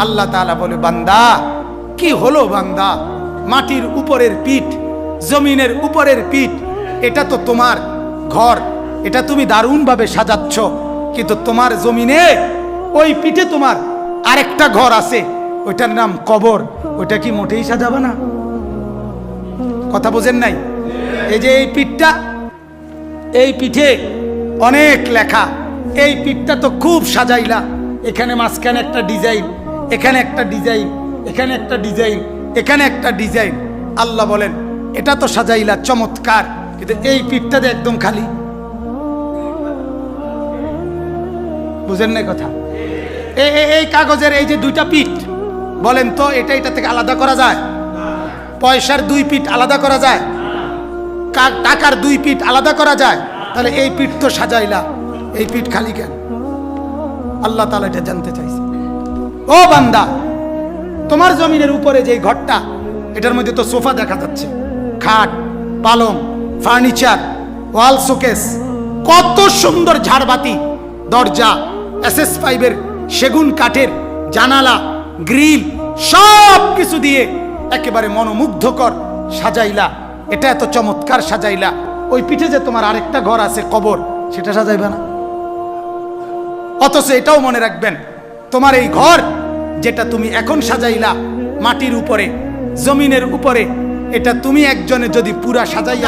আল্লাহ তাআলা বলে, বান্দা কি হলো বান্দা, মাটির উপরের পিঠ, জমিনের উপরের পিঠ, এটা তো তোমার ঘর, এটা তুমি দারুণভাবে সাজাচ্ছ, কিন্তু তোমার জমিনে ওই পিঠে তোমার আরেকটা ঘর আছে, ওইটার নাম কবর, ওইটা কি মোটেই সাজাবে না? কথা বোঝেন নাই? এই যে এই পিঠটা, এই পিঠে অনেক লেখা, এই পিঠটা তো খুব সাজাইলা, এখানে মাঝখানে একটা ডিজাইন, এখানে একটা ডিজাইন, এখানে একটা ডিজাইন, এখানে একটা ডিজাইন। আল্লাহ বলেন এটা তো সাজাইলা চমৎকার, কিন্তু এই পিঠটা তো একদম খালি। বুঝেন না কথা? এই কাগজের এই যে দুইটা পিঠ, বলেন তো এটা এটা থেকে আলাদা করা যায়? পয়সার দুই পিঠ আলাদা করা যায়? টাকার দুই পিঠ আলাদা করা যায়? তাহলে এই পিঠ তো সাজাইলা, এই পিঠ খালি কেন? আল্লাহ তাআলা এটা জানতে চাইছে। ও বান্দা, তোমার জমিনের উপরে যে ঘরটা, এটার মধ্যে তো সোফা দেখা যাচ্ছে, খাট, পালং, ফার্নিচার, ওয়াল শোকেস, কত সুন্দর ঝাড়বাতি, দরজা, SS5 এর সেগুন কাঠের জানালা, গ্রিল, সব কিছু দিয়ে একেবারে মনোমুগ্ধকর সাজাইলা। এটা এত চমৎকার সাজাইলা, ওই পিঠে যে তোমার আরেকটা ঘর আছে কবর, সেটা সাজাইবা না? অথচ এটাও মনে রাখবেন, তোমার এই ঘর যেটা তুমি এখন সাজাইলা মাটির উপরে, জমিনের উপরে, এটা তুমি একজনে যদি পুরা সাজাইয়া